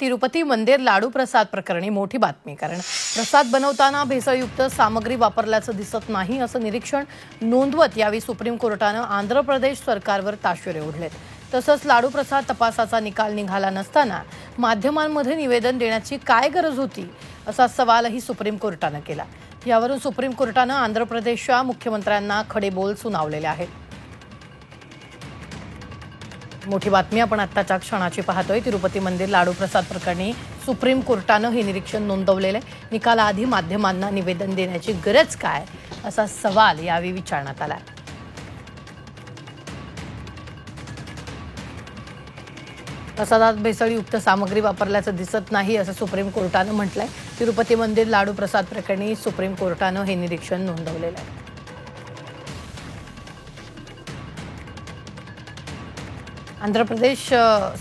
तिरुपती मंदिर लाडू प्रसाद प्रकरणी मोठी बातमी। कारण प्रसाद बनवताना भेसळयुक्त सामग्री वापरल्याचं दिसत नाही असं निरीक्षण नोंदवत यावेळी सुप्रीम कोर्टानं आंध्र प्रदेश सरकारवर ताशेरे ओढलेत। तसंच लाडू प्रसाद तपासाचा निकाल निघाला नसताना माध्यमांमध्ये निवेदन देण्याची काय गरज होती असा सवालही सुप्रीम कोर्टानं केला। यावरून सुप्रीम कोर्टानं आंध्र प्रदेशच्या मुख्यमंत्र्यांना खडेबोल सुनावलेले आहेत। मोठी बातमी आपण आत्ताच्या क्षणाची पाहतोय। तिरुपती मंदिर लाडू प्रसाद प्रकरणी सुप्रीम कोर्टानं हे निरीक्षण नोंदवलेलं आहे। निकालाआधी माध्यमांना निवेदन देण्याची गरज काय असा सवाल यावेळी विचारण्यात आला। प्रसादात भेसळयुक्त सामग्री वापरल्याचं दिसत नाही असं सुप्रीम कोर्टानं म्हटलंय। तिरुपती मंदिर लाडू प्रसाद प्रकरणी सुप्रीम कोर्टानं हे निरीक्षण नोंदवलेलं आहे। आंध्र प्रदेश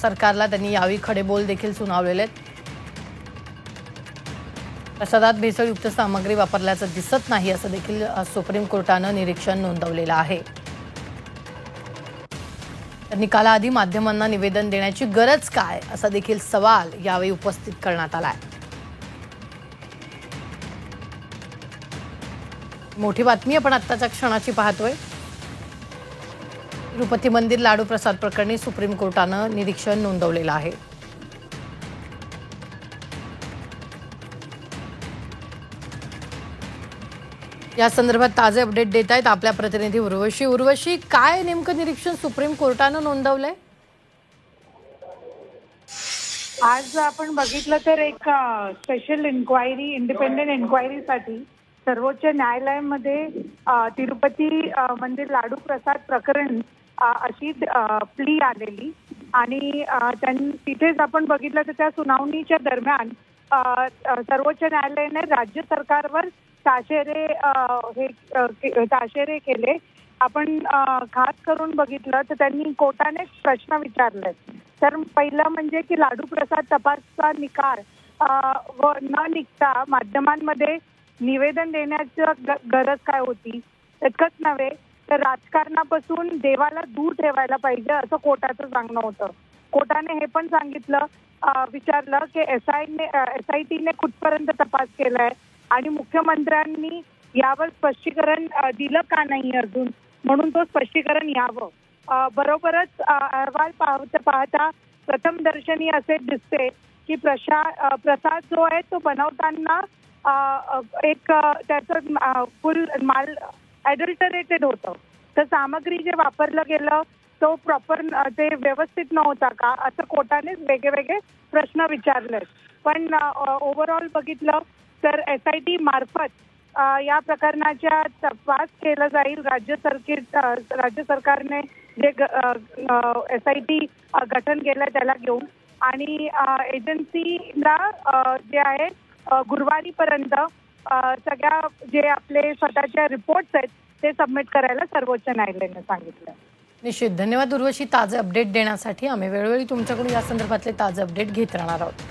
सरकारला त्यांनी यावेळी खडेबोल देखील सुनावलेले आहेत। प्रसादात भेसळयुक्त सामग्री वापरल्याचं दिसत नाही असं देखील सुप्रीम कोर्टानं निरीक्षण नोंदवलेलं आहे। निकालाआधी माध्यमांना निवेदन देण्याची गरज काय असा देखील सवाल यावेळी उपस्थित करण्यात आलाय। मोठी बातमी आपण आत्ताच्या क्षणाची पाहतोय। तिरुपती मंदिर लाडू प्रसाद प्रकरणी सुप्रीम कोर्टानं निरीक्षण नोंदवलेलं आहे। या संदर्भात ताजे अपडेट देत आहेत आपल्या प्रतिनिधी उर्वशी। उर्वशी, काय नेमकं निरीक्षण सुप्रीम कोर्टानं नोंदवलंय? आज आपण बघितलं तर एक स्पेशल इन्क्वायरी, इंडिपेंडेंट इन्क्वायरीसाठी सर्वोच्च न्यायालयामध्ये तिरुपती मंदिर लाडू प्रसाद प्रकरण अशी प्ली आलेली आणि तिथेच आपण बघितलं तर त्या सुनावणीच्या दरम्यान सर्वोच्च न्यायालयाने राज्य सरकारवर ताशेरे केले। आपण खास करून बघितलं तर त्यांनी कोर्टाने प्रश्न विचारले। तर पहिलं म्हणजे की लाडू प्रसाद तपासचा निकाल न निघता माध्यमांमध्ये निवेदन देण्याची गरज काय होती। इतकंच नव्हे तर राजकारणापासून देवाला दूर ठेवायला पाहिजे असं कोर्टाचं सांगणं होतं। कोर्टाने हे पण विचारलं की SITने कुठपर्यंत तपास केलाय आणि मुख्यमंत्र्यांनी यावर स्पष्टीकरण दिलं का नाही अजून, म्हणून तो स्पष्टीकरण यावं। बरोबरच अहवाल पाहता प्रथमदर्शनी असे दिसते की प्रसाद जो आहे तो बनवताना एक त्याचं फुल माल ॲडल्टरेटेड होतं। तर सामग्री जे वापरलं गेलं तो प्रॉपर ते व्यवस्थित नव्हता का असं कोर्टाने वेगवेगळे प्रश्न विचारले। पण ओव्हरऑल बघितलं तर SIT मार्फत या प्रकरणाचा तपास केला जाईल। राज्य सरकारने जे SIT गठन केलं त्याला घेऊन आणि एजन्सीला जे आहे गुरुवारीपर्यंत सगळ्या जे आपले स्वतःच्या रिपोर्ट्स आहेत ते सबमिट करायला सर्वोच्च न्यायालयाने सांगितलं। निश्चित, धन्यवाद उर्वशी ताजे अपडेट देण्यासाठी। आम्ही वेळोवेळी तुमच्याकडून या संदर्भातले ताजे अपडेट घेत राहणार आहोत।